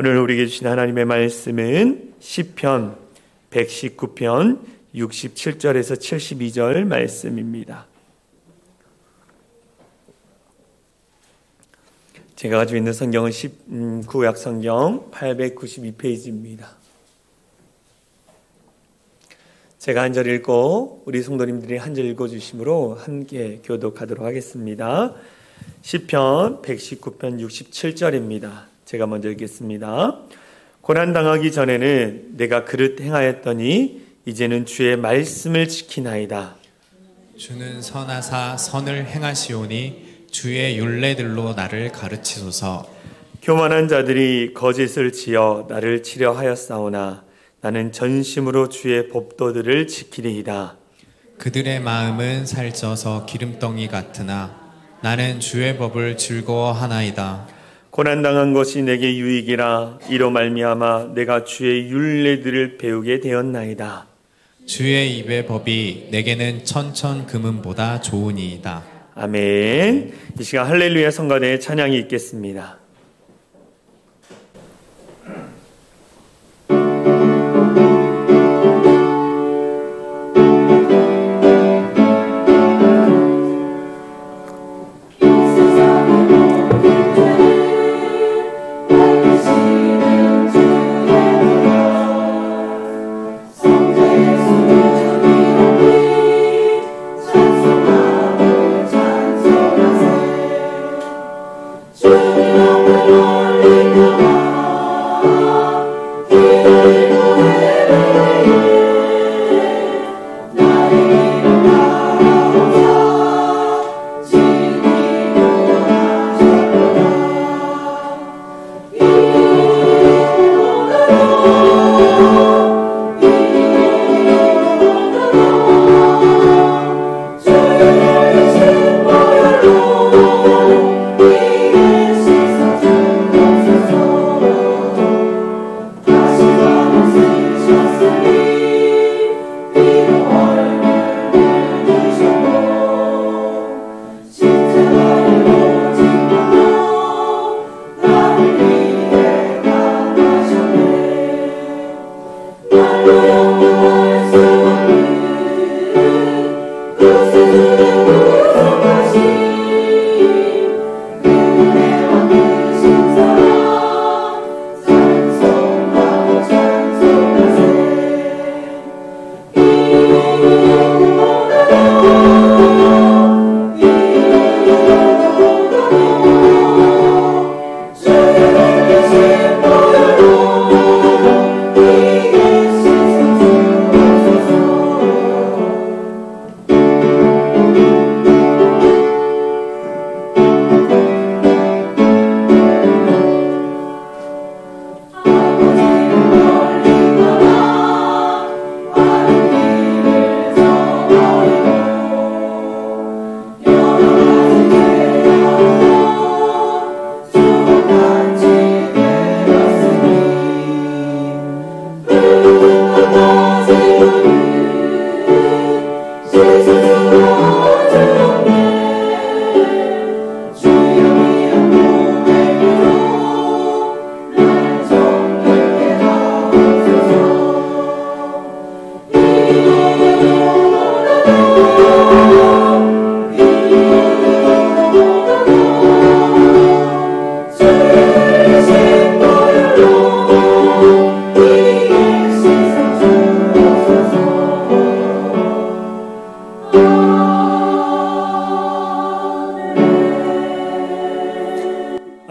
오늘 우리에게 주신 하나님의 말씀은 시편 119편 67절에서 72절 말씀입니다. 제가 가지고 있는 성경은 구약 성경 892페이지입니다. 제가 한 절 읽고 우리 성도님들이 한 절 읽어주심으로 함께 교독하도록 하겠습니다. 시편 119편 67절입니다. 제가 먼저 읽겠습니다. 고난당하기 전에는 내가 그릇 행하였더니 이제는 주의 말씀을 지키나이다. 주는 선하사 선을 행하시오니 주의 율례들로 나를 가르치소서. 교만한 자들이 거짓을 지어 나를 치려 하였사오나 나는 전심으로 주의 법도들을 지키리이다. 그들의 마음은 살쪄서 기름덩이 같으나 나는 주의 법을 즐거워하나이다. 고난당한 것이 내게 유익이라 이로 말미암아 내가 주의 율례들을 배우게 되었나이다. 주의 입의 법이 내게는 천천 금은보다 좋으니이다. 아멘. 이 시간 할렐루야 성가대의 찬양이 있겠습니다.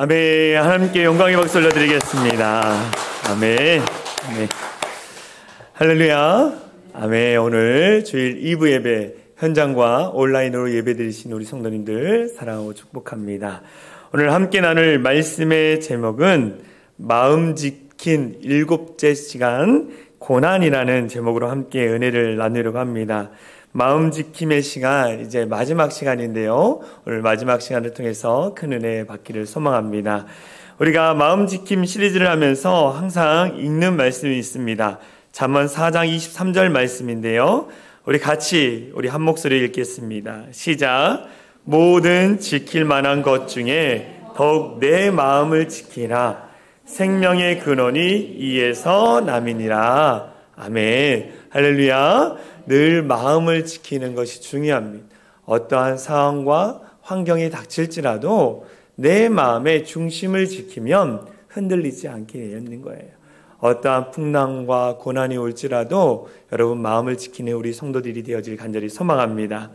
아멘. 하나님께 영광의 박수 올려드리겠습니다. 아멘. 네. 할렐루야. 아멘. 오늘 주일 2부 예배 현장과 온라인으로 예배 드리신 우리 성도님들 사랑하고 축복합니다. 오늘 함께 나눌 말씀의 제목은 마음 지킨 7째 시간 고난이라는 제목으로 함께 은혜를 나누려고 합니다. 마음 지킴의 시간, 이제 마지막 시간인데요. 오늘 마지막 시간을 통해서 큰 은혜 받기를 소망합니다. 우리가 마음 지킴 시리즈를 하면서 항상 읽는 말씀이 있습니다. 잠언 4장 23절 말씀인데요. 우리 같이 우리 한 목소리 읽겠습니다. 시작. 모든 지킬 만한 것 중에 더욱 내 마음을 지키라. 생명의 근원이 이에서 남이니라. 아멘. 할렐루야. 늘 마음을 지키는 것이 중요합니다. 어떠한 상황과 환경이 닥칠지라도 내 마음의 중심을 지키면 흔들리지 않게 되는 거예요. 어떠한 풍랑과 고난이 올지라도 여러분 마음을 지키는 우리 성도들이 되어질 간절히 소망합니다.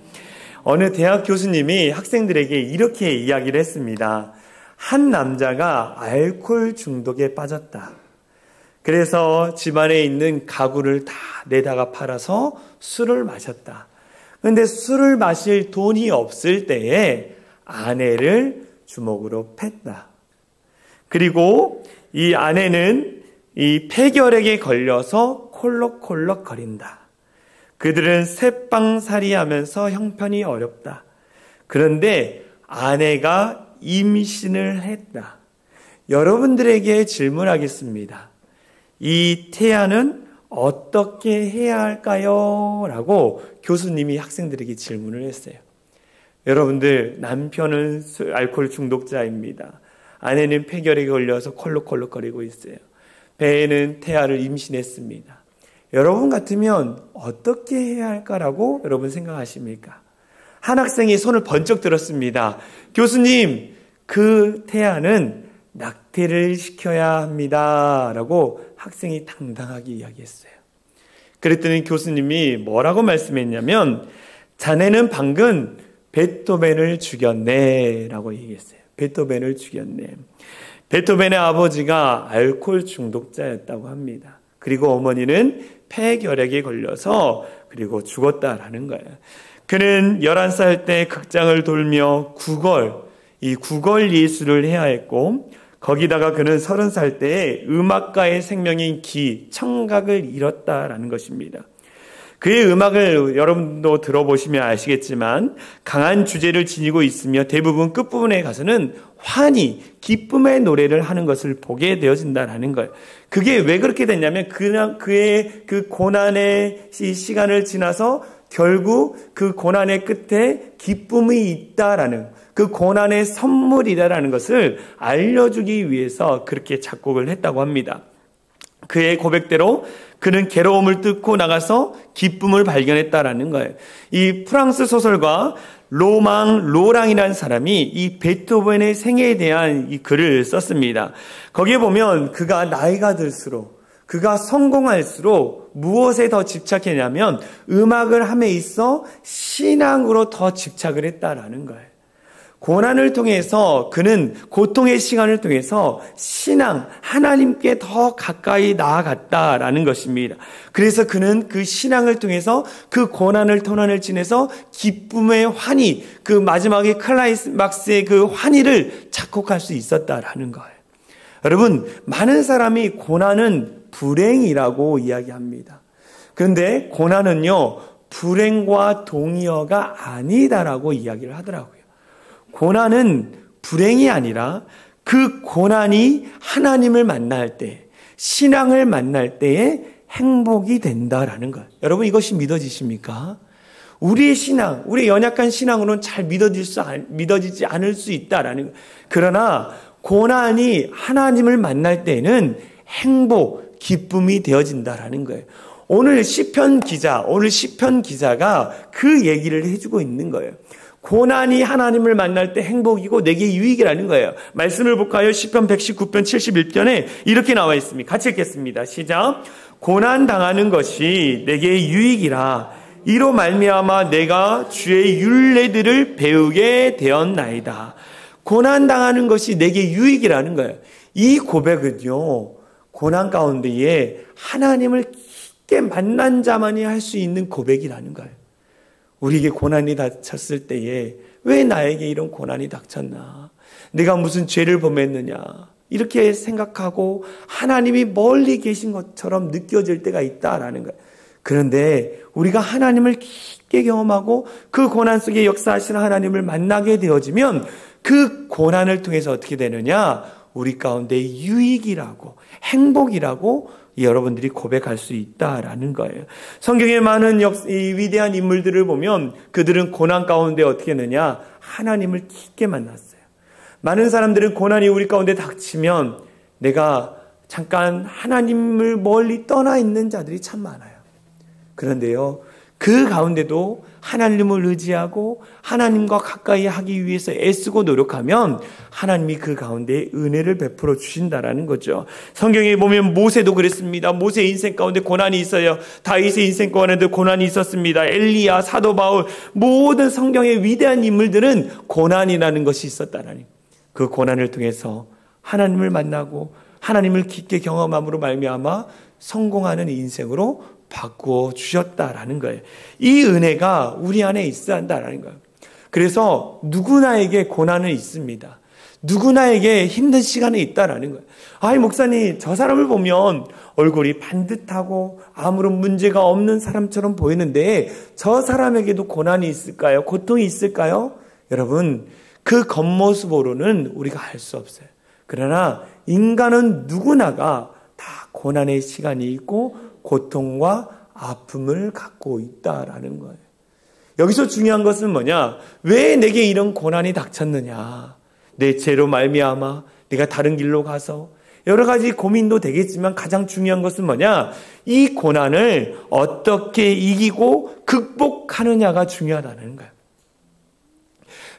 어느 대학 교수님이 학생들에게 이렇게 이야기를 했습니다. 한 남자가 알코올 중독에 빠졌다. 그래서 집안에 있는 가구를 다 내다가 팔아서 술을 마셨다. 그런데 술을 마실 돈이 없을 때에 아내를 주먹으로 팼다. 그리고 이 아내는 이 폐결핵에 걸려서 콜록콜록 거린다. 그들은 새빵살이하면서 형편이 어렵다. 그런데 아내가 임신을 했다. 여러분들에게 질문하겠습니다. 이 태아는 어떻게 해야 할까요? 라고 교수님이 학생들에게 질문을 했어요. 여러분들, 남편은 알코올 중독자입니다. 아내는 폐결핵에 걸려서 콜록콜록거리고 있어요. 배에는 태아를 임신했습니다. 여러분 같으면 어떻게 해야 할까라고 여러분 생각하십니까? 한 학생이 손을 번쩍 들었습니다. 교수님, 그 태아는 낙태를 시켜야 합니다. 라고 학생이 당당하게 이야기했어요. 그랬더니 교수님이 뭐라고 말씀했냐면, 자네는 방금 베토벤을 죽였네. 라고 얘기했어요. 베토벤을 죽였네. 베토벤의 아버지가 알코올 중독자였다고 합니다. 그리고 어머니는 폐결핵에 걸려서 그리고 죽었다라는 거예요. 그는 11살 때 극장을 돌며 국월 예술을 해야 했고, 거기다가 그는 30살 때에 음악가의 생명인 청각을 잃었다라는 것입니다. 그의 음악을 여러분도 들어보시면 아시겠지만 강한 주제를 지니고 있으며 대부분 끝부분에 가서는 환희, 기쁨의 노래를 하는 것을 보게 되어진다는 거예요. 그게 왜 그렇게 됐냐면 그의 그 고난의 시간을 지나서 결국 그 고난의 끝에 기쁨이 있다라는, 그 고난의 선물이다라는 것을 알려주기 위해서 그렇게 작곡을 했다고 합니다. 그의 고백대로 그는 괴로움을 뚫고 나가서 기쁨을 발견했다라는 거예요. 이 프랑스 소설가 로랑이라는 사람이 이 베토벤의 생애에 대한 이 글을 썼습니다. 거기에 보면 그가 나이가 들수록, 그가 성공할수록 무엇에 더 집착했냐면 음악을 함에 있어 신앙으로 더 집착을 했다라는 거예요. 고난을 통해서 그는 고통의 시간을 통해서 신앙, 하나님께 더 가까이 나아갔다라는 것입니다. 그래서 그는 그 신앙을 통해서 그 고난을 지내서 기쁨의 환희, 그 마지막에 클라이막스의 그 환희를 작곡할 수 있었다라는 거예요. 여러분, 많은 사람이 고난은 불행이라고 이야기합니다. 그런데 고난은요, 불행과 동의어가 아니다라고 이야기를 하더라고요. 고난은 불행이 아니라 그 고난이 하나님을 만날 때, 신앙을 만날 때에 행복이 된다라는 것. 여러분, 이것이 믿어지십니까? 우리의 신앙, 우리의 연약한 신앙으로는 잘 믿어지지 않을 수 있다라는 것. 그러나 고난이 하나님을 만날 때에는 행복, 기쁨이 되어진다라는 거예요. 오늘 시편 기자가 그 얘기를 해주고 있는 거예요. 고난이 하나님을 만날 때 행복이고 내게 유익이라는 거예요. 말씀을 볼까요? 시편 119편 71편에 이렇게 나와 있습니다. 같이 읽겠습니다. 시작. 고난 당하는 것이 내게 유익이라. 이로 말미암아 내가 주의 율례들을 배우게 되었나이다. 고난 당하는 것이 내게 유익이라는 거예요. 이 고백은요, 고난 가운데에 하나님을 깊게 만난 자만이 할 수 있는 고백이라는 거예요. 우리에게 고난이 닥쳤을 때에 왜 나에게 이런 고난이 닥쳤나? 내가 무슨 죄를 범했느냐? 이렇게 생각하고 하나님이 멀리 계신 것처럼 느껴질 때가 있다라는 거예요. 그런데 우리가 하나님을 깊게 경험하고 그 고난 속에 역사하시는 하나님을 만나게 되어지면 그 고난을 통해서 어떻게 되느냐? 우리 가운데 유익이라고, 행복이라고 여러분들이 고백할 수 있다라는 거예요. 성경의 많은 이 위대한 인물들을 보면 그들은 고난 가운데 어떻게 했느냐? 하나님을 깊게 만났어요. 많은 사람들은 고난이 우리 가운데 닥치면 내가 잠깐 하나님을 멀리 떠나 있는 자들이 참 많아요. 그런데요, 그 가운데도 하나님을 의지하고 하나님과 가까이 하기 위해서 애쓰고 노력하면 하나님이 그 가운데 은혜를 베풀어 주신다라는 거죠. 성경에 보면 모세도 그랬습니다. 모세의 인생 가운데 고난이 있어요. 다윗의 인생 가운데도 고난이 있었습니다. 엘리야, 사도 바울, 모든 성경의 위대한 인물들은 고난이라는 것이 있었다라니. 그 고난을 통해서 하나님을 만나고 하나님을 깊게 경험함으로 말미암아 성공하는 인생으로 바꾸어 주셨다라는 거예요. 이 은혜가 우리 안에 있어야 한다라는 거예요. 그래서 누구나에게 고난은 있습니다. 누구나에게 힘든 시간이 있다라는 거예요. 아이, 목사님, 저 사람을 보면 얼굴이 반듯하고 아무런 문제가 없는 사람처럼 보이는데 저 사람에게도 고난이 있을까요? 고통이 있을까요? 여러분, 그 겉모습으로는 우리가 알 수 없어요. 그러나 인간은 누구나가 다 고난의 시간이 있고 고통과 아픔을 갖고 있다라는 거예요. 여기서 중요한 것은 뭐냐? 왜 내게 이런 고난이 닥쳤느냐? 내 죄로 말미암아 내가 다른 길로 가서 여러 가지 고민도 되겠지만 가장 중요한 것은 뭐냐? 이 고난을 어떻게 이기고 극복하느냐가 중요하다는 거예요.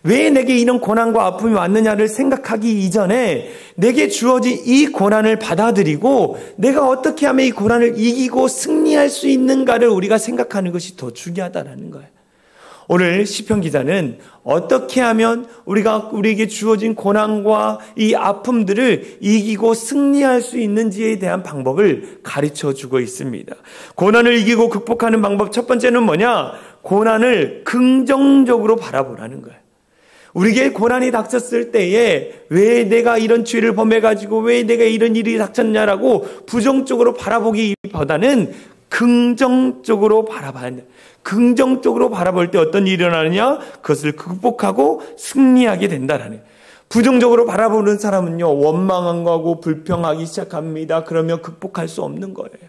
왜 내게 이런 고난과 아픔이 왔느냐를 생각하기 이전에 내게 주어진 이 고난을 받아들이고 내가 어떻게 하면 이 고난을 이기고 승리할 수 있는가를 우리가 생각하는 것이 더 중요하다는 거예요. 오늘 시편 기자는 어떻게 하면 우리에게 주어진 고난과 이 아픔들을 이기고 승리할 수 있는지에 대한 방법을 가르쳐 주고 있습니다. 고난을 이기고 극복하는 방법 첫 번째는 뭐냐? 고난을 긍정적으로 바라보라는 거예요. 우리에게 고난이 닥쳤을 때에 왜 내가 이런 죄를 범해가지고 왜 내가 이런 일이 닥쳤냐라고 부정적으로 바라보기보다는 긍정적으로 바라봐야 한다. 긍정적으로 바라볼 때 어떤 일이 일어나느냐? 그것을 극복하고 승리하게 된다라는. 부정적으로 바라보는 사람은요, 원망한 거하고 불평하기 시작합니다. 그러면 극복할 수 없는 거예요.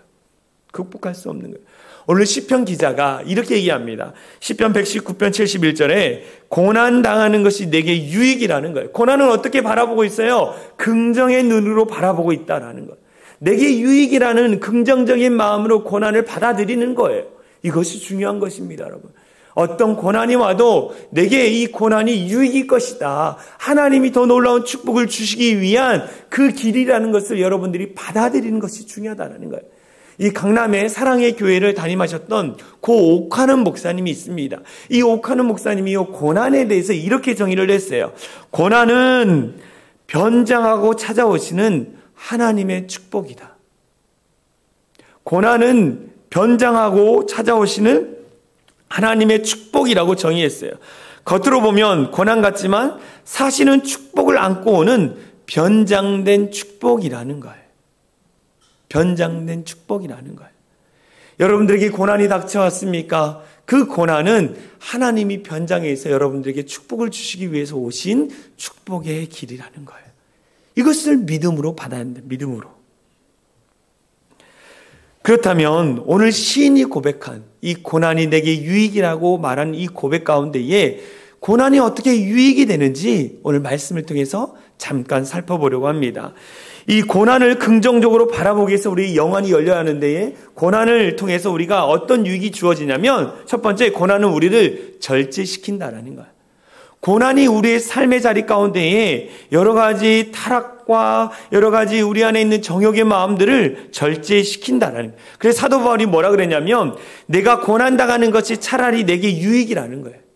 극복할 수 없는 거예요. 오늘 시편 기자가 이렇게 얘기합니다. 시편 119편 71절에 고난당하는 것이 내게 유익이라는 거예요. 고난은 어떻게 바라보고 있어요? 긍정의 눈으로 바라보고 있다라는 거예요. 내게 유익이라는 긍정적인 마음으로 고난을 받아들이는 거예요. 이것이 중요한 것입니다, 여러분. 어떤 고난이 와도 내게 이 고난이 유익일 것이다. 하나님이 더 놀라운 축복을 주시기 위한 그 길이라는 것을 여러분들이 받아들이는 것이 중요하다는 거예요. 이 강남에 사랑의 교회를 담임하셨던 고 옥하는 목사님이 있습니다. 이 옥하는 목사님이 고난에 대해서 이렇게 정의를 했어요. 고난은 변장하고 찾아오시는 하나님의 축복이다. 고난은 변장하고 찾아오시는 하나님의 축복이라고 정의했어요. 겉으로 보면 고난 같지만 사실은 축복을 안고 오는 변장된 축복이라는 거예요. 변장된 축복이라는 거예요. 여러분들에게 고난이 닥쳐왔습니까? 그 고난은 하나님이 변장해서 여러분들에게 축복을 주시기 위해서 오신 축복의 길이라는 거예요. 이것을 믿음으로 받아야 한다. 믿음으로. 그렇다면 오늘 시인이 고백한 이 고난이 내게 유익이라고 말한 이 고백 가운데에 고난이 어떻게 유익이 되는지 오늘 말씀을 통해서 잠깐 살펴보려고 합니다. 이 고난을 긍정적으로 바라보기 위해서 우리 영안이 열려야 하는데 고난을 통해서 우리가 어떤 유익이 주어지냐면 첫 번째, 고난은 우리를 절제시킨다라는 거예요. 고난이 우리의 삶의 자리 가운데에 여러 가지 타락과 여러 가지 우리 안에 있는 정욕의 마음들을 절제시킨다라는 거예요. 그래서 사도 바울이 뭐라 그랬냐면 내가 고난당하는 것이 차라리 내게 유익이라는 거예요.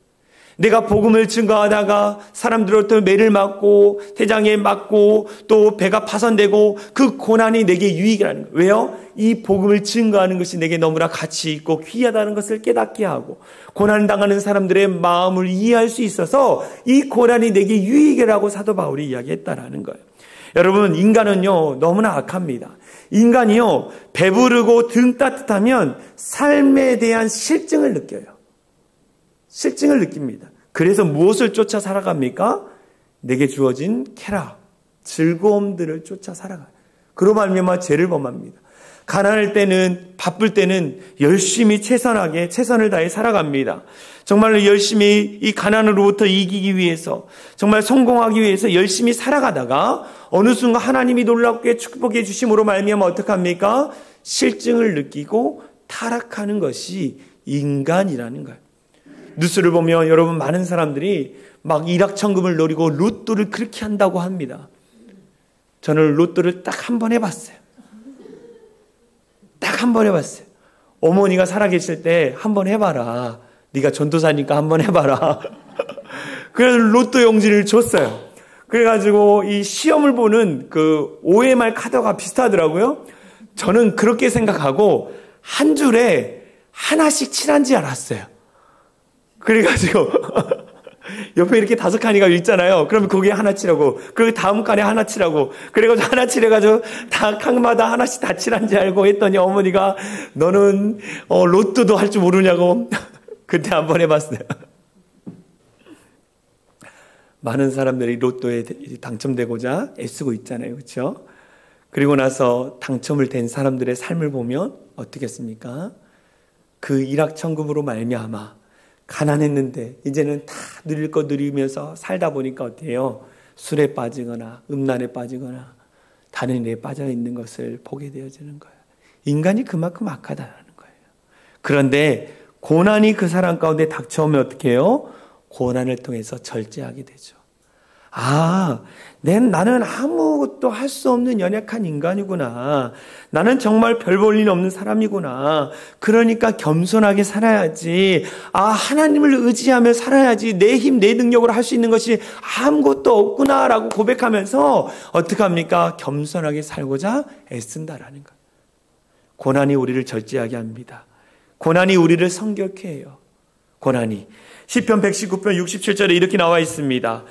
내가 복음을 증거하다가 사람들로부터 매를 맞고 태장에 맞고 또 배가 파손되고 그 고난이 내게 유익이라는 거예요. 왜요? 이 복음을 증거하는 것이 내게 너무나 가치 있고 귀하다는 것을 깨닫게 하고 고난 당하는 사람들의 마음을 이해할 수 있어서 이 고난이 내게 유익이라고 사도 바울이 이야기했다라는 거예요. 여러분, 인간은요 너무나 악합니다. 인간이요 배부르고 등 따뜻하면 삶에 대한 실증을 느껴요. 실증을 느낍니다. 그래서 무엇을 쫓아 살아갑니까? 내게 주어진 쾌락, 즐거움들을 쫓아 살아가요. 그로 말미암아 죄를 범합니다. 가난할 때는, 바쁠 때는 열심히 최선을 다해 살아갑니다. 정말로 열심히 이 가난으로부터 이기기 위해서, 정말 성공하기 위해서 열심히 살아가다가 어느 순간 하나님이 놀랍게 축복해 주심으로 말미암아 어떡합니까? 실증을 느끼고 타락하는 것이 인간이라는 거예요. 뉴스를 보면 여러분, 많은 사람들이 막 일확천금을 노리고 로또를 그렇게 한다고 합니다. 저는 로또를 딱 한 번 해봤어요. 딱 한 번 해봤어요. 어머니가 살아계실 때 한 번 해봐라. 네가 전도사니까 한 번 해봐라. 그래서 로또 용지를 줬어요. 그래가지고 이 시험을 보는 그 OMR 카드가 비슷하더라고요. 저는 그렇게 생각하고 한 줄에 하나씩 칠한 줄 알았어요. 그래가지고 옆에 이렇게 5칸이가 있잖아요. 그러면 거기에 하나 칠하고, 그리고 다음 칸에 하나 칠하고, 그래가지고 하나 칠해가지고 다 칸마다 하나씩 다 칠한지 알고 했더니 어머니가 너는 로또도 할 줄 모르냐고. 그때 한번 해봤어요. 많은 사람들이 로또에 당첨되고자 애쓰고 있잖아요. 그렇죠? 그리고 나서 당첨을 된 사람들의 삶을 보면 어떻겠습니까? 그 일확천금으로 말미암아 가난했는데 이제는 다 누릴 거 누리면서 살다 보니까 어때요? 술에 빠지거나 음란에 빠지거나 다른 일에 빠져 있는 것을 보게 되어지는 거예요. 인간이 그만큼 악하다는 거예요. 그런데 고난이 그 사람 가운데 닥쳐오면 어떻게 해요? 고난을 통해서 절제하게 되죠. 나는 아무것도 할 수 없는 연약한 인간이구나. 나는 정말 별 볼 일 없는 사람이구나. 그러니까 겸손하게 살아야지. 하나님을 의지하며 살아야지. 내 힘, 내 능력으로 할 수 있는 것이 아무것도 없구나라고 고백하면서 어떻게 합니까? 겸손하게 살고자 애쓴다라는 것. 고난이 우리를 절제하게 합니다. 고난이 우리를 성결케 해요. 고난이. 시편 119편 67절에 이렇게 나와 있습니다.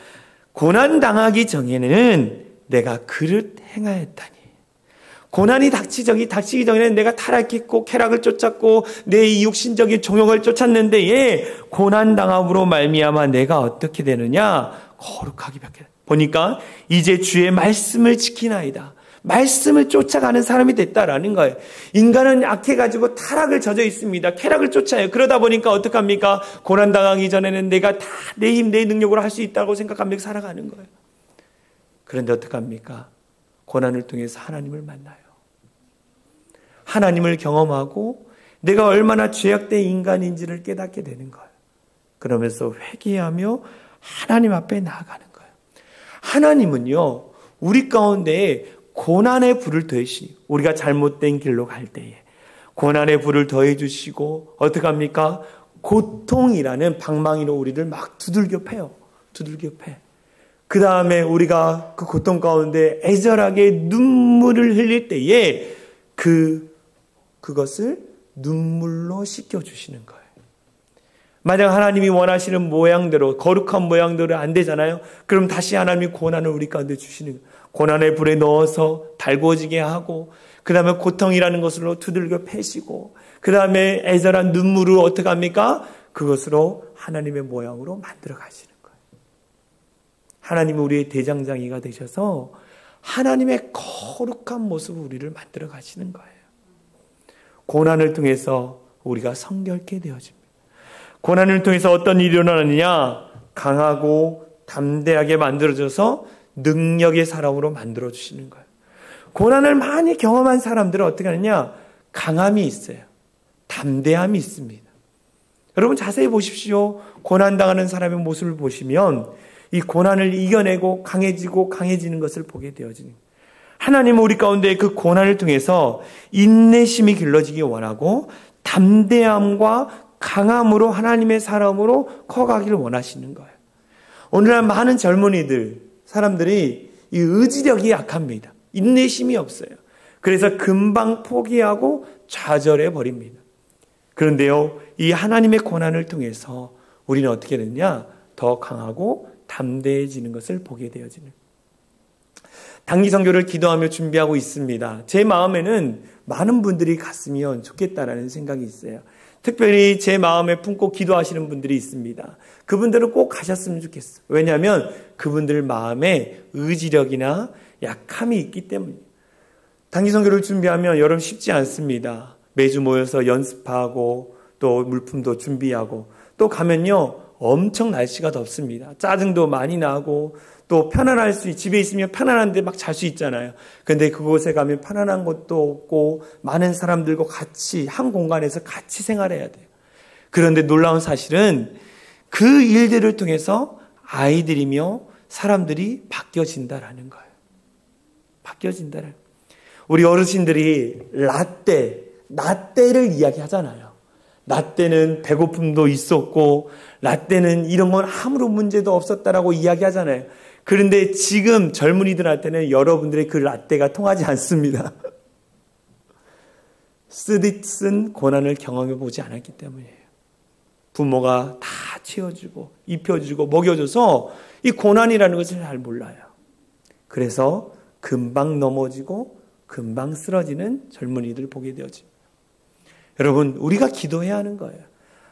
고난 당하기 전에는 내가 그릇 행하였다니. 고난이 닥치기 전에는 내가 타락했고 쾌락을 쫓았고 내 육신적인 종욕을 쫓았는데 고난 당함으로 말미암아 내가 어떻게 되느냐? 거룩하게 변해. 보니까 이제 주의 말씀을 지키나이다. 말씀을 쫓아가는 사람이 됐다라는 거예요. 인간은 악해가지고 타락을 젖어 있습니다. 쾌락을 쫓아요. 그러다 보니까 어떡합니까? 고난당하기 전에는 내가 다 내 힘, 내 능력으로 할 수 있다고 생각하면서 살아가는 거예요. 그런데 어떡합니까? 고난을 통해서 하나님을 만나요. 하나님을 경험하고 내가 얼마나 죄악된 인간인지를 깨닫게 되는 거예요. 그러면서 회개하며 하나님 앞에 나아가는 거예요. 하나님은요, 우리 가운데 고난의 불을 더해주시니 우리가 잘못된 길로 갈 때에 고난의 불을 더해 주시고 어떻게 합니까? 고통이라는 방망이로 우리를 막 두들겨 패요. 그 다음에 우리가 그 고통 가운데 애절하게 눈물을 흘릴 때에 그것을 눈물로 씻겨주시는 거예요. 만약 하나님이 원하시는 모양대로 거룩한 모양대로 안 되잖아요. 그럼 다시 하나님이 고난을 우리 가운데 주시는 거예요. 고난의 불에 넣어서 달궈지게 하고 그 다음에 고통이라는 것으로 두들겨 패시고 그 다음에 애절한 눈물을 어떻게 합니까? 그것으로 하나님의 모양으로 만들어 가시는 거예요. 하나님이 우리의 대장장이가 되셔서 하나님의 거룩한 모습을 우리를 만들어 가시는 거예요. 고난을 통해서 우리가 성결케 되어집니다. 고난을 통해서 어떤 일이 일어나느냐? 강하고 담대하게 만들어져서 능력의 사람으로 만들어주시는 거예요. 고난을 많이 경험한 사람들은 어떻게 하느냐? 강함이 있어요. 담대함이 있습니다. 여러분 자세히 보십시오. 고난당하는 사람의 모습을 보시면 이 고난을 이겨내고 강해지는 것을 보게 되어지는 거예요. 하나님은 우리 가운데 그 고난을 통해서 인내심이 길러지기 원하고 담대함과 강함으로 하나님의 사람으로 커가기를 원하시는 거예요. 오늘날 많은 사람들이 이 의지력이 약합니다. 인내심이 없어요. 그래서 금방 포기하고 좌절해 버립니다. 그런데요, 이 하나님의 고난을 통해서 우리는 어떻게 되느냐? 더 강하고 담대해지는 것을 보게 되어지는. 단기 선교를 기도하며 준비하고 있습니다. 제 마음에는 많은 분들이 갔으면 좋겠다라는 생각이 있어요. 특별히 제 마음에 품고 기도하시는 분들이 있습니다. 그분들은 꼭 가셨으면 좋겠어요. 왜냐하면 그분들 마음에 의지력이나 약함이 있기 때문이에요. 단기 선교를 준비하면 여러분 쉽지 않습니다. 매주 모여서 연습하고 또 물품도 준비하고 또 가면요 엄청 날씨가 덥습니다. 짜증도 많이 나고 또 편안할 수 집에 있으면 편안한데 막 잘 수 있잖아요. 근데 그곳에 가면 편안한 곳도 없고 많은 사람들과 같이 한 공간에서 같이 생활해야 돼요. 그런데 놀라운 사실은 그 일들을 통해서 아이들이며 사람들이 바뀌어진다라는 거예요. 바뀌어진다라는 거예요. 우리 어르신들이 라떼를 이야기하잖아요. 라떼는 배고픔도 있었고 라떼는 이런 건 아무런 문제도 없었다라고 이야기하잖아요. 그런데 지금 젊은이들한테는 여러분들의 그 라떼가 통하지 않습니다. 쓰디쓴 고난을 경험해 보지 않았기 때문이에요. 부모가 다 채워주고 입혀주고 먹여줘서 이 고난이라는 것을 잘 몰라요. 그래서 금방 넘어지고 금방 쓰러지는 젊은이들 보게 되어집니다. 여러분, 우리가 기도해야 하는 거예요.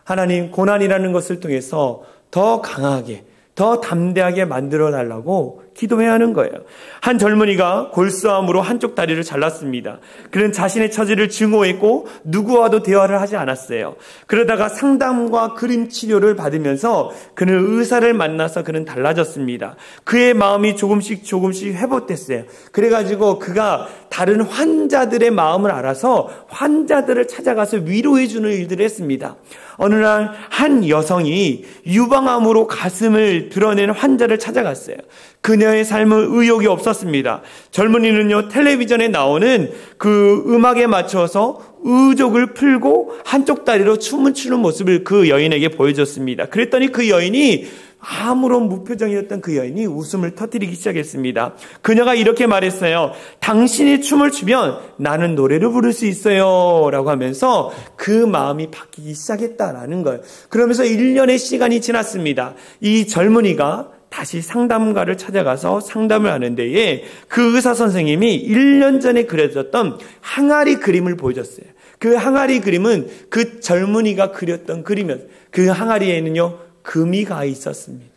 하나님, 고난이라는 것을 통해서 더 강하게, 더 담대하게 만들어 달라고 기도해야 하는 거예요. 한 젊은이가 골수암으로 한쪽 다리를 잘랐습니다. 그는 자신의 처지를 증오했고 누구와도 대화를 하지 않았어요. 그러다가 상담과 그림 치료를 받으면서 그는 의사를 만나서 그는 달라졌습니다. 그의 마음이 조금씩 회복됐어요. 그래가지고 그가 다른 환자들의 마음을 알아서 환자들을 찾아가서 위로해 주는 일들을 했습니다. 어느 날 한 여성이 유방암으로 가슴을 드러내는 환자를 찾아갔어요. 그녀의 삶은 의욕이 없었습니다. 젊은이는요, 텔레비전에 나오는 그 음악에 맞춰서 의족을 풀고 한쪽 다리로 춤을 추는 모습을 그 여인에게 보여줬습니다. 그랬더니 그 여인이 아무런 무표정이었던 그 여인이 웃음을 터뜨리기 시작했습니다. 그녀가 이렇게 말했어요. 당신이 춤을 추면 나는 노래를 부를 수 있어요 라고 하면서 그 마음이 바뀌기 시작했다라는 거예요. 그러면서 1년의 시간이 지났습니다. 이 젊은이가 다시 상담가를 찾아가서 상담을 하는 데에 그 의사 선생님이 1년 전에 그려졌던 항아리 그림을 보여줬어요. 그 항아리 그림은 그 젊은이가 그렸던 그림이었어요. 그 항아리에는요 금이 가 있었습니다.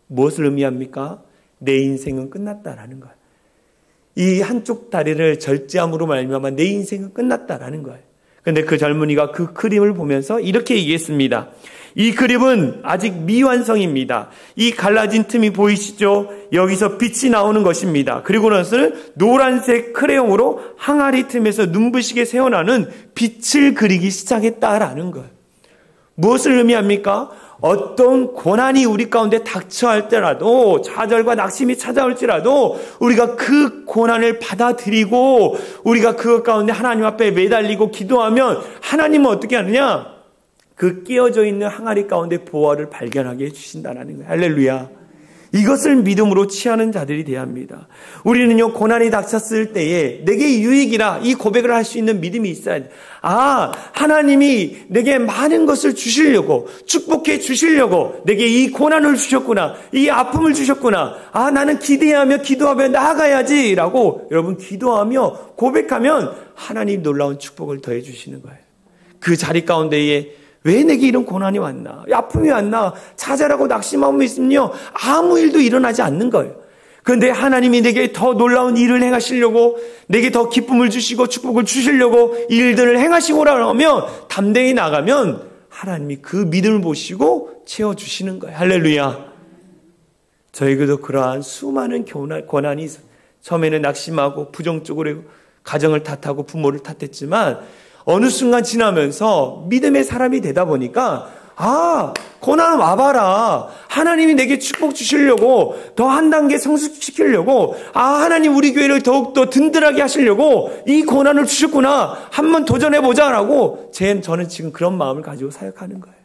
무엇을 의미합니까? 내 인생은 끝났다라는 거예요. 이 한쪽 다리를 절제함으로 말미암아 내 인생은 끝났다라는 거예요. 그런데 그 젊은이가 그 그림을 보면서 이렇게 얘기했습니다. 이 그림은 아직 미완성입니다. 이 갈라진 틈이 보이시죠? 여기서 빛이 나오는 것입니다. 그리고 나서는 노란색 크레용으로 항아리 틈에서 눈부시게 새어나는 빛을 그리기 시작했다라는 거예요. 무엇을 의미합니까? 어떤 고난이 우리 가운데 닥쳐할 때라도 좌절과 낙심이 찾아올지라도 우리가 그 고난을 받아들이고 우리가 그것 가운데 하나님 앞에 매달리고 기도하면 하나님은 어떻게 하느냐? 그 끼어져 있는 항아리 가운데 보화를 발견하게 해주신다는 거예요. 할렐루야. 이것을 믿음으로 취하는 자들이 되어야 합니다. 우리는요, 고난이 닥쳤을 때에 내게 유익이라 이 고백을 할 수 있는 믿음이 있어야 돼. 아, 하나님이 내게 많은 것을 주시려고, 축복해 주시려고 내게 이 고난을 주셨구나. 이 아픔을 주셨구나. 아, 나는 기대하며 기도하며 나아가야지 라고 여러분 기도하며 고백하면 하나님 놀라운 축복을 더해 주시는 거예요. 그 자리 가운데에 왜 내게 이런 고난이 왔나? 아픔이 왔나? 좌절하고 낙심하고 있으면요, 아무 일도 일어나지 않는 거예요. 그런데 하나님이 내게 더 놀라운 일을 행하시려고, 내게 더 기쁨을 주시고 축복을 주시려고 일들을 행하시고라 하면 담대히 나가면 하나님이 그 믿음을 보시고 채워주시는 거예요. 할렐루야. 저에게도 그러한 수많은 고난이 있어요. 처음에는 낙심하고 부정적으로 가정을 탓하고 부모를 탓했지만 어느 순간 지나면서 믿음의 사람이 되다 보니까 아, 고난 와봐라. 하나님이 내게 축복 주시려고 더 한 단계 성숙시키려고 하나님 우리 교회를 더욱더 든든하게 하시려고 이 고난을 주셨구나. 한번 도전해보자라고 저는 지금 그런 마음을 가지고 사역하는 거예요.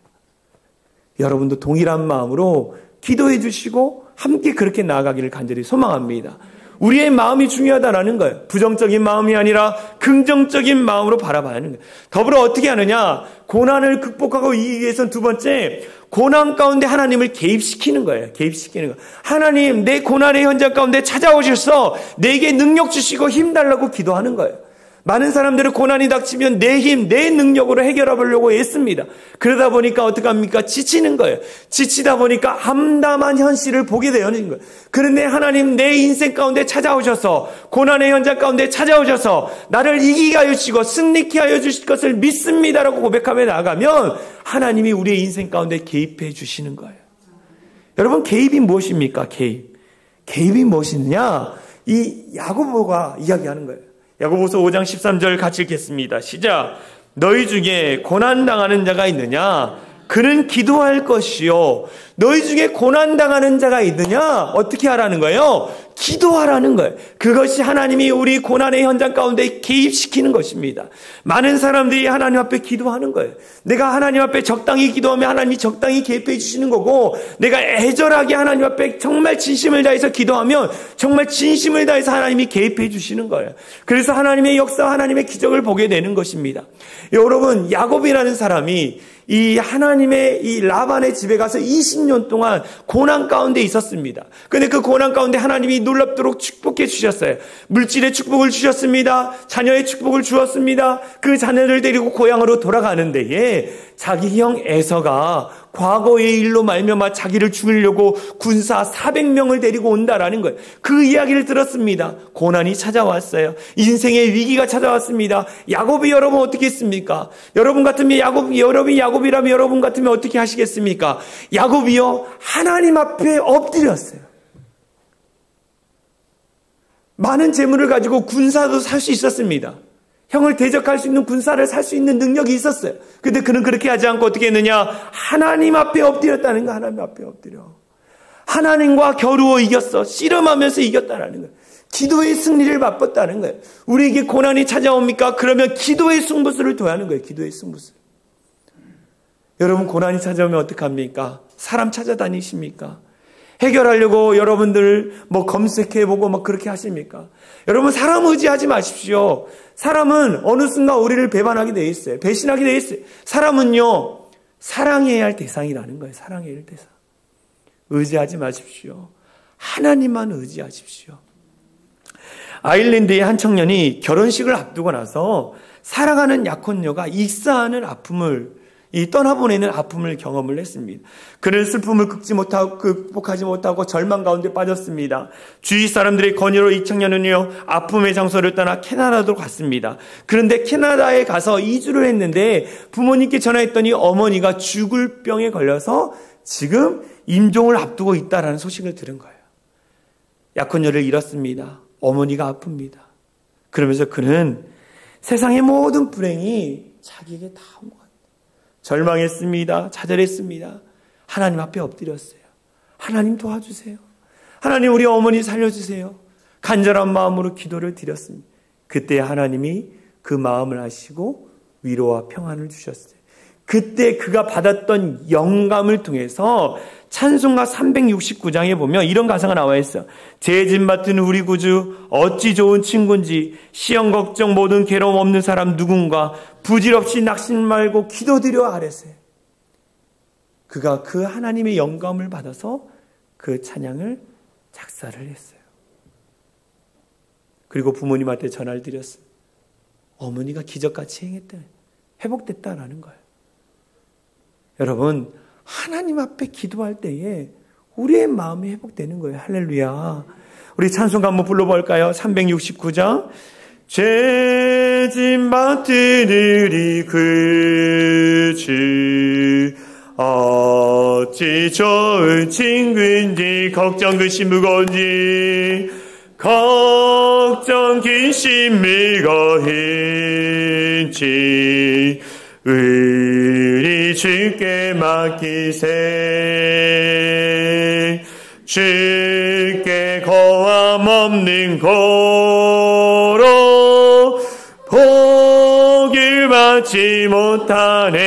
여러분도 동일한 마음으로 기도해 주시고 함께 그렇게 나아가기를 간절히 소망합니다. 우리의 마음이 중요하다라는 거예요. 부정적인 마음이 아니라 긍정적인 마음으로 바라봐야 하는 거예요. 더불어 어떻게 하느냐? 고난을 극복하고 이기기 위해서는 두 번째, 고난 가운데 하나님을 개입시키는 거예요. 개입시키는 거예요. 하나님, 내 고난의 현장 가운데 찾아오셔서 내게 능력 주시고 힘 달라고 기도하는 거예요. 많은 사람들은 고난이 닥치면 내 힘, 내 능력으로 해결하려고 애씁니다. 그러다 보니까 어떡합니까? 지치는 거예요. 지치다 보니까 암담한 현실을 보게 되는 거예요. 그런데 하나님 내 인생 가운데 찾아오셔서 고난의 현장 가운데 찾아오셔서 나를 이기게 하여 주시고 승리케 하여 주실 것을 믿습니다라고 고백하며 나아가면 하나님이 우리의 인생 가운데 개입해 주시는 거예요. 여러분, 개입이 무엇입니까? 개입이 무엇이냐? 이 야고보가 이야기하는 거예요. 야고보서 5장 13절 같이 읽겠습니다. 시작. 너희 중에 고난당하는 자가 있느냐? 그는 기도할 것이요. 너희 중에 고난당하는 자가 있느냐? 어떻게 하라는 거예요? 기도하라는 거예요. 그것이 하나님이 우리 고난의 현장 가운데 개입시키는 것입니다. 많은 사람들이 하나님 앞에 기도하는 거예요. 내가 하나님 앞에 적당히 기도하면 하나님이 적당히 개입해 주시는 거고, 내가 애절하게 하나님 앞에 정말 진심을 다해서 기도하면 정말 진심을 다해서 하나님이 개입해 주시는 거예요. 그래서 하나님의 역사, 하나님의 기적을 보게 되는 것입니다. 여러분, 야곱이라는 사람이 이 하나님의 이 라반의 집에 가서 20년 동안 고난 가운데 있었습니다. 그런데 그 고난 가운데 하나님이 놀랍도록 축복해 주셨어요. 물질의 축복을 주셨습니다. 자녀의 축복을 주었습니다. 그 자녀를 데리고 고향으로 돌아가는 데에 자기 형 에서가 과거의 일로 말미암아 자기를 죽이려고 군사 400명을 데리고 온다라는 거예요. 그 이야기를 들었습니다. 고난이 찾아왔어요. 인생의 위기가 찾아왔습니다. 야곱이 여러분 어떻게 했습니까? 여러분 같으면 야곱이라면 여러분 같으면 어떻게 하시겠습니까? 야곱이요, 하나님 앞에 엎드렸어요. 많은 재물을 가지고 군사도 살 수 있었습니다. 형을 대적할 수 있는 군사를 살 수 있는 능력이 있었어요. 근데 그는 그렇게 하지 않고 어떻게 했느냐? 하나님 앞에 엎드렸다는 거. 하나님 앞에 엎드려. 하나님과 겨루어 이겼어. 씨름하면서 이겼다는 거예요. 기도의 승리를 맛봤다는 거예요. 우리에게 고난이 찾아옵니까? 그러면 기도의 승부수를 둬야 하는 거예요. 기도의 승부수. 여러분, 고난이 찾아오면 어떡합니까? 사람 찾아다니십니까? 해결하려고 여러분들 검색해보고 그렇게 하십니까? 여러분, 사람 의지하지 마십시오. 사람은 어느 순간 우리를 배반하게 돼 있어요. 배신하게 돼 있어요. 사람은요, 사랑해야 할 대상이라는 거예요. 사랑해야 할 대상. 의지하지 마십시오. 하나님만 의지하십시오. 아일랜드의 한 청년이 결혼식을 앞두고 나서 사랑하는 약혼녀가 익사하는 아픔을 떠나보내는 아픔을 경험을 했습니다. 그는 슬픔을 극복하지 못하고 절망 가운데 빠졌습니다. 주위 사람들의 건의로 이 청년은요, 아픔의 장소를 떠나 캐나다로 갔습니다. 그런데 캐나다에 가서 2주를 했는데 부모님께 전화했더니 어머니가 죽을 병에 걸려서 지금 임종을 앞두고 있다라는 소식을 들은 거예요. 약혼녀를 잃었습니다. 어머니가 아픕니다. 그러면서 그는 세상의 모든 불행이 자기에게 다 온 것 같아요. 절망했습니다. 좌절했습니다. 하나님 앞에 엎드렸어요. 하나님 도와주세요. 하나님 우리 어머니 살려주세요. 간절한 마음으로 기도를 드렸습니다. 그때 하나님이 그 마음을 아시고 위로와 평안을 주셨어요. 그때 그가 받았던 영감을 통해서 찬송가 369장에 보면 이런 가사가 나와 있어요. 죄짐 맡은 우리 구주 어찌 좋은 친구인지, 시험 걱정 모든 괴로움 없는 사람 누군가, 부질없이 낙심 말고 기도드려 아뢰세요. 그가 그 하나님의 영감을 받아서 그 찬양을 작사를 했어요. 그리고 부모님한테 전화를 드렸어요. 어머니가 기적같이 행했다, 회복됐다라는 거예요. 여러분, 하나님 앞에 기도할 때에 우리의 마음이 회복되는 거예요. 할렐루야. 우리 찬송가 한번 불러볼까요? 369장. 죄짐 맡은 우리 구주 어찌 좋은 친구인지, 걱정 근심 무거운지, 걱정 근심 무거운지 우리 주께 맡기세. 주께 고함 없는 고로 복을 받지 못하네.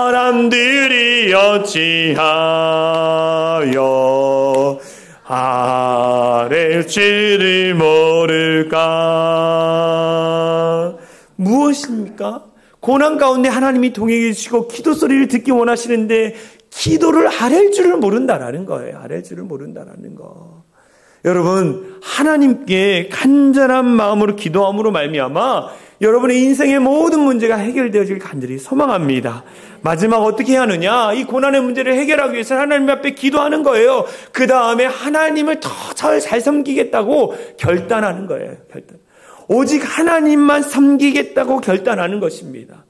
사람들이 어찌하여 아랠 줄을 모를까. 무엇입니까? 고난 가운데 하나님이 동행해 주시고 기도 소리를 듣기 원하시는데 기도를 아랠 줄을 모른다라는 거예요. 아랠 줄을 모른다라는 거. 여러분, 하나님께 간절한 마음으로 기도함으로 말미암아 여러분의 인생의 모든 문제가 해결되어질 간절히 소망합니다. 마지막 어떻게 해야 하느냐? 이 고난의 문제를 해결하기 위해서 하나님 앞에 기도하는 거예요. 그 다음에 하나님을 더 잘 섬기겠다고 결단하는 거예요. 오직 하나님만 섬기겠다고 결단하는 것입니다.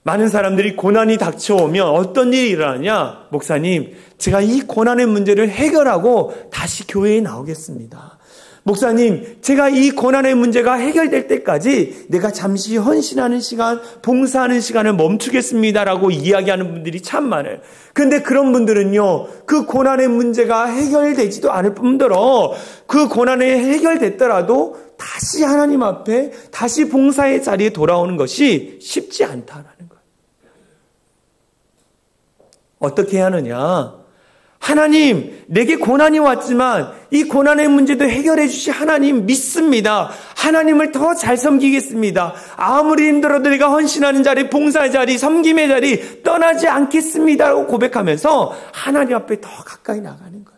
많은 사람들이 고난이 닥쳐오면 어떤 일이 일어나냐? 목사님, 제가 이 고난의 문제를 해결하고 다시 교회에 나오겠습니다. 목사님, 제가 이 고난의 문제가 해결될 때까지 내가 잠시 헌신하는 시간, 봉사하는 시간을 멈추겠습니다라고 이야기하는 분들이 참 많아요. 근데 그런 분들은요, 그 고난의 문제가 해결되지도 않을 뿐더러 그 고난이 해결됐더라도 다시 하나님 앞에 다시 봉사의 자리에 돌아오는 것이 쉽지 않다라는 거예요. 어떻게 해야 하느냐? 하나님, 내게 고난이 왔지만 이 고난의 문제도 해결해 주시 하나님 믿습니다. 하나님을 더 잘 섬기겠습니다. 아무리 힘들어도 내가 헌신하는 자리, 봉사의 자리, 섬김의 자리 떠나지 않겠습니다라고 고백하면서 하나님 앞에 더 가까이 나가는 거예요.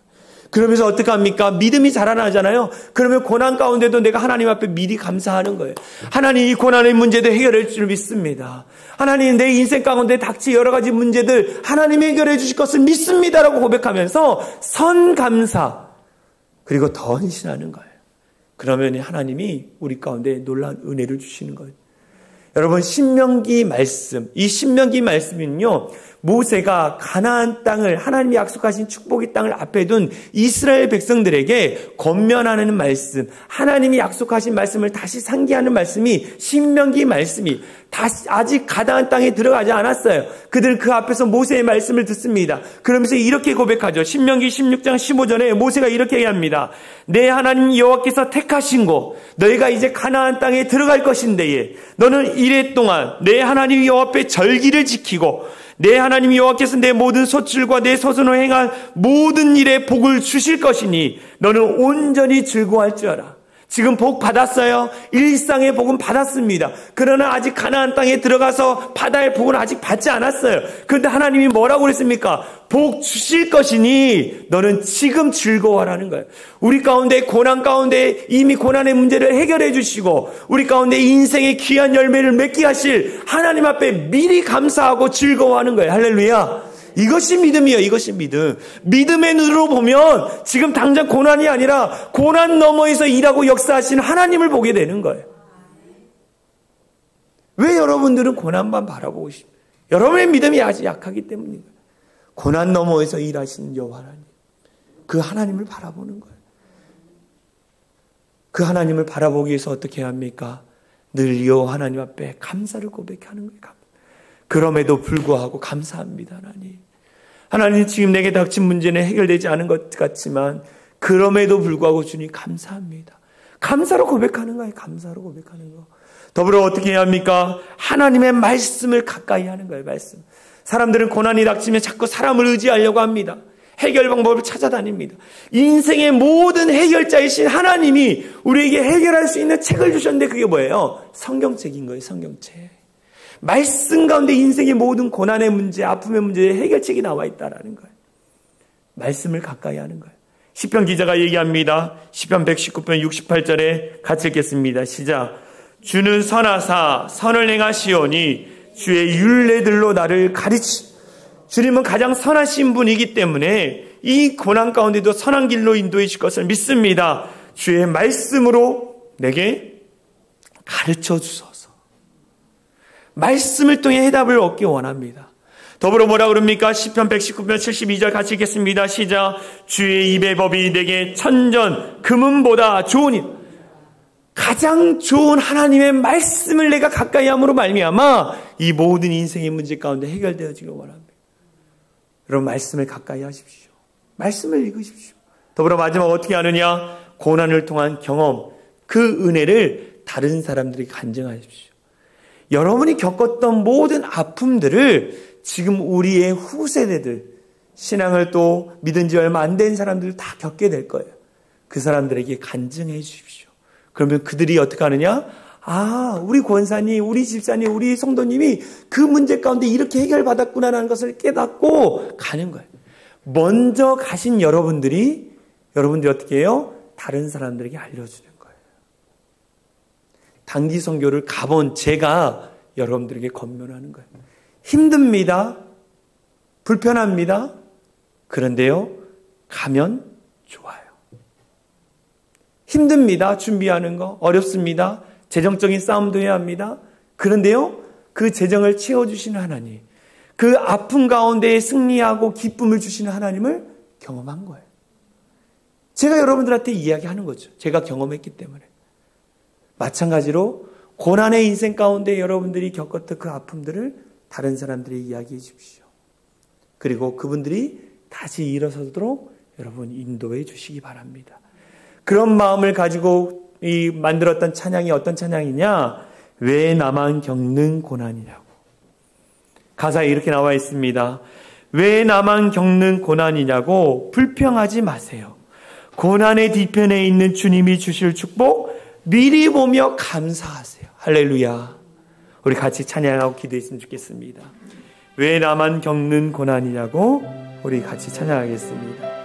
그러면서 어떻게 합니까? 믿음이 자라나잖아요. 그러면 고난 가운데도 내가 하나님 앞에 미리 감사하는 거예요. 하나님, 이 고난의 문제도 해결할 줄 믿습니다. 하나님, 내 인생 가운데 닥칠 여러 가지 문제들 하나님이 해결해 주실 것을 믿습니다라고 고백하면서 선감사 그리고 더 헌신하는 거예요. 그러면 하나님이 우리 가운데 놀라운 은혜를 주시는 거예요. 여러분, 신명기 말씀, 이 신명기 말씀은요, 모세가 가나안 땅을, 하나님이 약속하신 축복의 땅을 앞에 둔 이스라엘 백성들에게 권면하는 말씀, 하나님이 약속하신 말씀을 다시 상기하는 말씀이 신명기 말씀이 다시 아직 가나안 땅에 들어가지 않았어요. 그들 그 앞에서 모세의 말씀을 듣습니다. 그러면서 이렇게 고백하죠. 신명기 16장 15절에 모세가 이렇게 얘기합니다. 내 하나님 여호와께서 택하신 곳, 너희가 이제 가나안 땅에 들어갈 것인데에 너는 이래 동안 내 하나님 여호와 앞에 절기를 지키고 내 하나님 여호와께서 내 모든 소출과 내 소손으로 행한 모든 일에 복을 주실 것이니 너는 온전히 즐거워할 줄 알아. 지금 복 받았어요. 일상의 복은 받았습니다. 그러나 아직 가나안 땅에 들어가서 바다의 복은 아직 받지 않았어요. 그런데 하나님이 뭐라고 그랬습니까? 복 주실 것이니 너는 지금 즐거워하라는 거예요. 우리 가운데 고난 가운데 이미 고난의 문제를 해결해 주시고 우리 가운데 인생의 귀한 열매를 맺게 하실 하나님 앞에 미리 감사하고 즐거워하는 거예요. 할렐루야. 이것이 믿음이에요. 이것이 믿음. 믿음의 눈으로 보면 지금 당장 고난이 아니라 고난 너머에서 일하고 역사하시는 하나님을 보게 되는 거예요. 왜 여러분들은 고난만 바라보고 싶어요? 여러분의 믿음이 아주 약하기 때문이에요. 고난 너머에서 일하시는 여호와 하나님. 그 하나님을 바라보는 거예요. 그 하나님을 바라보기 위해서 어떻게 해야 합니까? 늘 여호와 하나님 앞에 감사를 고백하는 거예요. 그럼에도 불구하고 감사합니다. 하나님. 하나님, 지금 내게 닥친 문제는 해결되지 않은 것 같지만 그럼에도 불구하고 주님 감사합니다. 감사로 고백하는 거예요. 감사로 고백하는 거. 더불어 어떻게 해야 합니까? 하나님의 말씀을 가까이 하는 거예요. 말씀. 사람들은 고난이 닥치면 자꾸 사람을 의지하려고 합니다. 해결 방법을 찾아다닙니다. 인생의 모든 해결자이신 하나님이 우리에게 해결할 수 있는 책을 주셨는데 그게 뭐예요? 성경책인 거예요. 성경책. 말씀 가운데 인생의 모든 고난의 문제, 아픔의 문제에 해결책이 나와 있다라는 거예요. 말씀을 가까이 하는 거예요. 시편 기자가 얘기합니다. 시편 119편 68절에 같이 읽겠습니다. 시작. 주는 선하사 선을 행하시오니 주의 율례들로 나를 가르치. 주님은 가장 선하신 분이기 때문에 이 고난 가운데도 선한 길로 인도해 주실 것을 믿습니다. 주의 말씀으로 내게 가르쳐 주소서. 말씀을 통해 해답을 얻기 원합니다. 더불어 뭐라 그럽니까? 시편 119편 72절 같이 읽겠습니다. 시작. 주의 입의 법이 내게 천전 금은보다 좋으니 가장 좋은 하나님의 말씀을 내가 가까이 함으로 말미암아 이 모든 인생의 문제 가운데 해결되어지길 원합니다. 여러분, 말씀을 가까이 하십시오. 말씀을 읽으십시오. 더불어 마지막 어떻게 하느냐? 고난을 통한 경험, 그 은혜를 다른 사람들에게 간증하십시오. 여러분이 겪었던 모든 아픔들을 지금 우리의 후세대들, 신앙을 또 믿은 지 얼마 안 된 사람들 다 겪게 될 거예요. 그 사람들에게 간증해 주십시오. 그러면 그들이 어떻게 하느냐? 아, 우리 권사님, 우리 집사님, 우리 성도님이 그 문제 가운데 이렇게 해결받았구나라는 것을 깨닫고 가는 거예요. 먼저 가신 여러분들이 여러분들이 어떻게 해요? 다른 사람들에게 알려주는 거예요. 단기 선교를 가본 제가 여러분들에게 권면하는 거예요. 힘듭니다. 불편합니다. 그런데요, 가면 좋아요. 힘듭니다. 준비하는 거 어렵습니다. 재정적인 싸움도 해야 합니다. 그런데요, 그 재정을 채워주시는 하나님, 그 아픔 가운데 승리하고 기쁨을 주시는 하나님을 경험한 거예요. 제가 여러분들한테 이야기하는 거죠. 제가 경험했기 때문에. 마찬가지로 고난의 인생 가운데 여러분들이 겪었던 그 아픔들을 다른 사람들이 이야기해 주십시오. 그리고 그분들이 다시 일어서도록 여러분 인도해 주시기 바랍니다. 그런 마음을 가지고 만들었던 찬양이 어떤 찬양이냐? 왜 나만 겪는 고난이냐고. 가사에 이렇게 나와 있습니다. 왜 나만 겪는 고난이냐고 불평하지 마세요. 고난의 뒤편에 있는 주님이 주실 축복 미리 보며 감사하세요. 할렐루야. 우리 같이 찬양하고 기도했으면 좋겠습니다. 왜 나만 겪는 고난이냐고 우리 같이 찬양하겠습니다.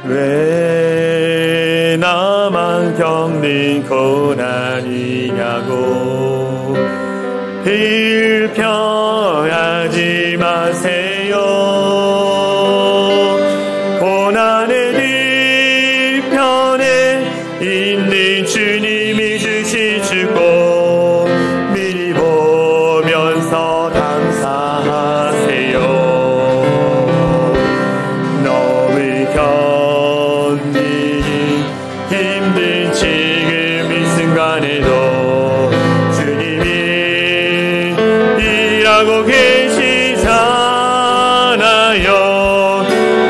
왜 나만 겪는 고난이냐고 불평하지 마세요. 고난의 뒤편에 있는 주님이 주실 축복 미리 보면서 감사하세요. 너무 견디기 힘든 지금 이 순간에도 주님이 일하고 계시잖아요.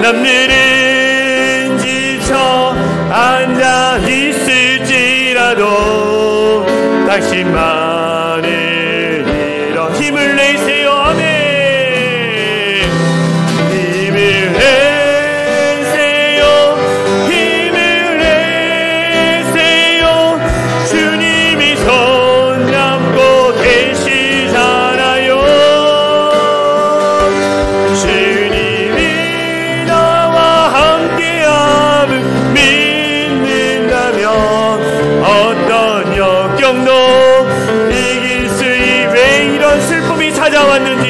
남들은 지쳐 앉아 있을지라도 당신만을 일어 힘을 내세요. 아멘. 힘을 내세요. 힘을 내세요. 주님이 손잡고 계시잖아요. 주님이 나와 함께함을 믿는다면 어떤 역경도 이길 수 있. 왜 이런 슬픔이 찾아왔는지,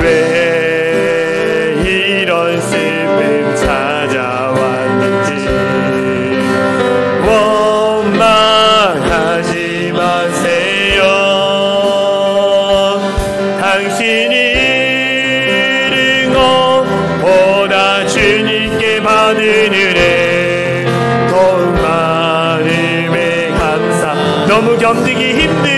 왜 이런 슬픔 찾아왔는지 원망하지 마세요. 당신이 잃은 것보다 주님께 받은 은혜 더욱 많음에 감사. 너무 견디기 힘든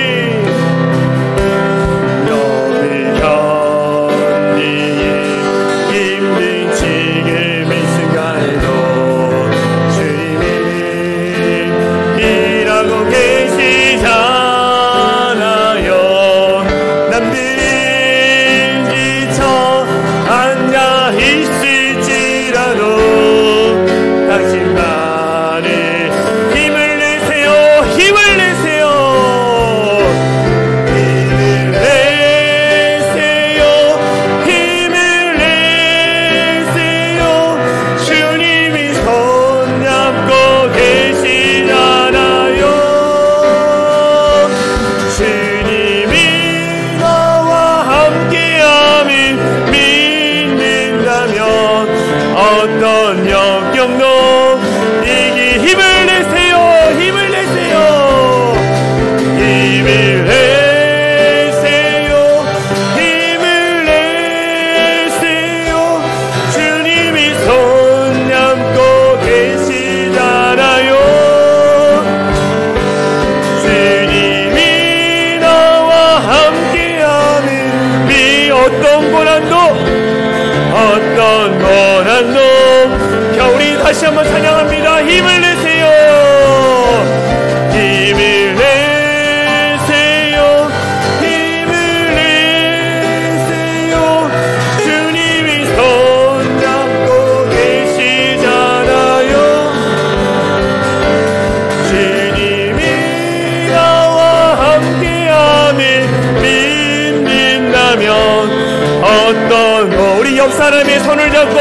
지금 이 순간에도 주님이 일하고 계시잖아요. 남들은 지쳐 앉아 있을지라도 당신만을 힘을 내세요. 힘을 내세요. 힘을 내세요. 주님이 손잡고 계시잖아요. 주님이 나와 함께함을 믿는다면 어떤 역경도 이기. 힘을 내세요. 힘을 내세요. 힘을 내세요. 힘을 내세요. 주님이 손잡고 계시잖아요. 주님이 나와 함께하는 이 어떤 고난도 우리 다시 한번 찬양합니다. 힘을 내세요. 힘을 내세요. 힘을 내세요. 주님이 손잡고 계시잖아요. 우리 역사 하나님의 손을 잡고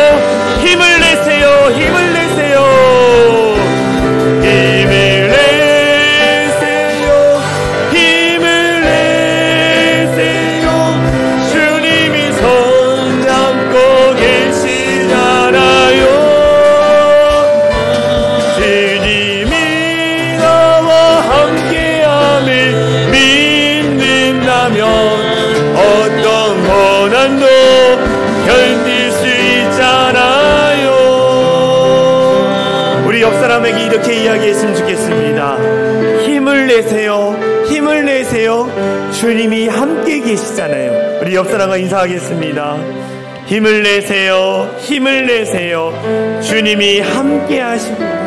힘을 내세요. 힘을 내세요. 힘을 내세요. 힘을 내세요. 주님이 손 잡고 계시잖아요. 주님이 나와 함께함을 믿는다면 어떤 고난도 견딜 수 있잖아요. 우리 옆사람에게 이렇게 이야기했으면 좋겠습니다. 힘을 내세요. 힘을 내세요. 주님이 함께 계시잖아요. 우리 옆사람과 인사하겠습니다. 힘을 내세요. 힘을 내세요. 주님이 함께 하십니다.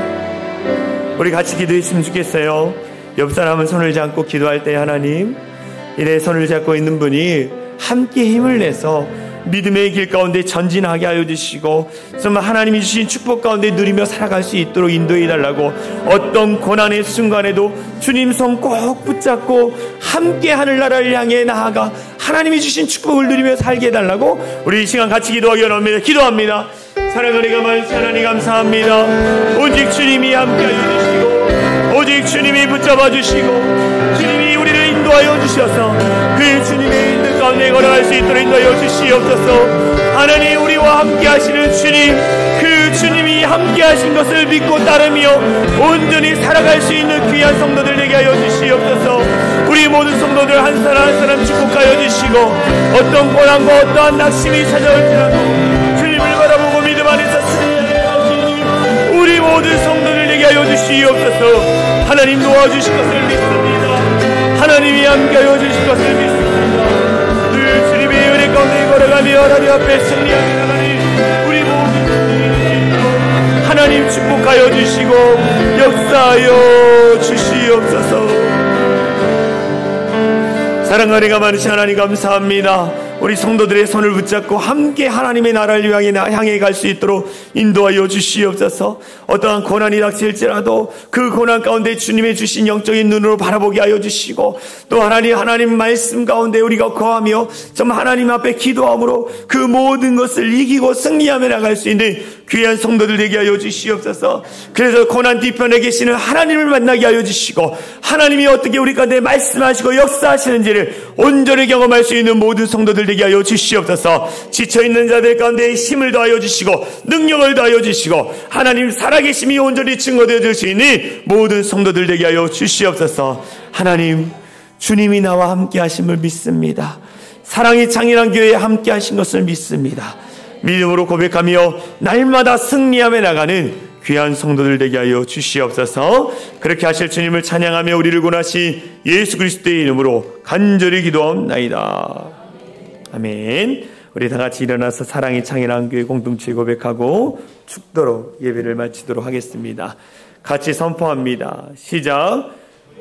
우리 같이 기도했으면 좋겠어요. 옆사람은 손을 잡고 기도할 때 하나님, 이래 손을 잡고 있는 분이 함께 힘을 내서 믿음의 길 가운데 전진하게 하여 주시고 정말 하나님이 주신 축복 가운데 누리며 살아갈 수 있도록 인도해 달라고, 어떤 고난의 순간에도 주님 손 꼭 붙잡고 함께 하늘나라를 향해 나아가 하나님이 주신 축복을 누리며 살게 해달라고 우리 이 시간 같이 기도하기 원합니다. 기도합니다. 사랑하는 하나님 감사합니다. 오직 주님이 함께 하여 주시고 오직 주님이 붙잡아 주시고 주님이 우리를 인도하여 주셔서 그 주님의 인도 가운데 걸어갈 수 있도록 인도하여 주시옵소서. 하나님, 우리와 함께 하시는 주님, 그 주님이 함께 하신 것을 믿고 따르며 온전히 살아갈 수 있는 귀한 성도들 되게 하여 주시옵소서. 우리 모든 성도들 한 사람 한 사람 축복하여 주시고 어떤 고난과 어떠한 낙심이 찾아올지라도 주님을 바라보고 믿음 안에서 살아가는 우리 모든 성도들 되게 하여 주시옵소서. 하나님 도와주실 것을 믿습니다. 하나님이 함께하여 주실 것을 믿습니다. 늘 주님의 은혜 가운데 걸어가며 하나님 앞에 승리하게 나가니 우리 모든 성도들이 하나님 축복하여 주시고 역사하여 주시옵소서. 사랑하니가 많으신 하나님 감사합니다. 우리 성도들의 손을 붙잡고 함께 하나님의 나라를 향해 갈 수 있도록 인도하여 주시옵소서. 어떠한 고난이 닥칠지라도 그 고난 가운데 주님의 주신 영적인 눈으로 바라보게 하여 주시고, 또 하나님 말씀 가운데 우리가 거하며 정말 하나님 앞에 기도함으로 그 모든 것을 이기고 승리하며 나갈 수 있는 귀한 성도들 되게 하여 주시옵소서. 그래서 고난 뒤편에 계시는 하나님을 만나게 하여 주시고 하나님이 어떻게 우리 가운데 말씀하시고 역사하시는지를 온전히 경험할 수 있는 모든 성도들 되게 하여 주시옵소서. 지쳐있는 자들 가운데 힘을 더하여 주시고 능력을 더하여 주시고 하나님 살아계심이 온전히 증거되어 줄 수 있는 모든 성도들 되게 하여 주시옵소서. 하나님, 주님이 나와 함께 하심을 믿습니다. 사랑이 창일한 교회에 함께 하신 것을 믿습니다. 믿음으로 고백하며 날마다 승리하며 나가는 귀한 성도들 되게 하여 주시옵소서. 그렇게 하실 주님을 찬양하며 우리를 구원하신 예수 그리스도의 이름으로 간절히 기도합나이다. 아멘. 우리 다 같이 일어나서 사랑이 창일한 교회 공동체 고백하고 축도로 예배를 마치도록 하겠습니다. 같이 선포합니다. 시작.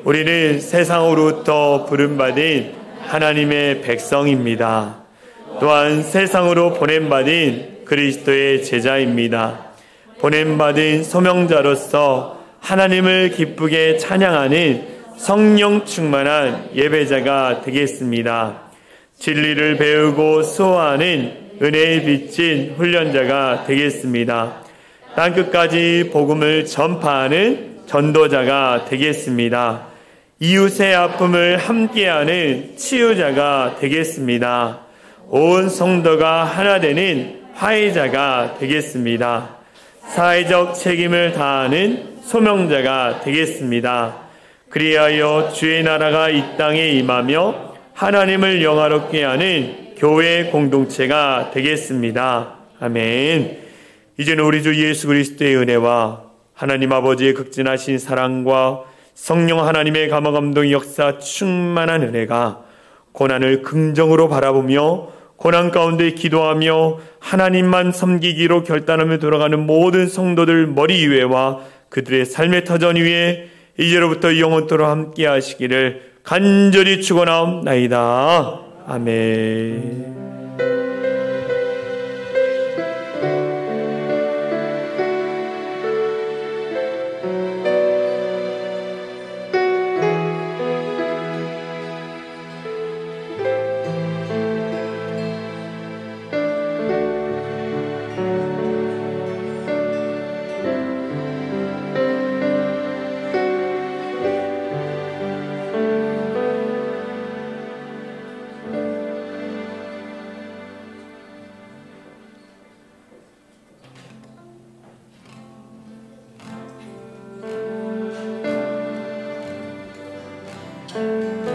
우리는 세상으로부터 부름받은 하나님의 백성입니다. 또한 세상으로 보냄받은 그리스도의 제자입니다. 보냄받은 소명자로서 하나님을 기쁘게 찬양하는 성령 충만한 예배자가 되겠습니다. 진리를 배우고 수호하는 은혜에 비친 훈련자가 되겠습니다. 땅끝까지 복음을 전파하는 전도자가 되겠습니다. 이웃의 아픔을 함께하는 치유자가 되겠습니다. 온 성도가 하나 되는 화해자가 되겠습니다. 사회적 책임을 다하는 소명자가 되겠습니다. 그리하여 주의 나라가 이 땅에 임하며 하나님을 영화롭게 하는 교회 공동체가 되겠습니다. 아멘. 이제는 우리 주 예수 그리스도의 은혜와 하나님 아버지의 극진하신 사랑과 성령 하나님의 감화감동 역사 충만한 은혜가 고난을 긍정으로 바라보며 고난 가운데 기도하며 하나님만 섬기기로 결단하며 돌아가는 모든 성도들 머리 위에와 그들의 삶의 터전 위에 이제로부터 영원토록 함께 하시기를 간절히 축원하옵나이다. 아멘. 주옵소서.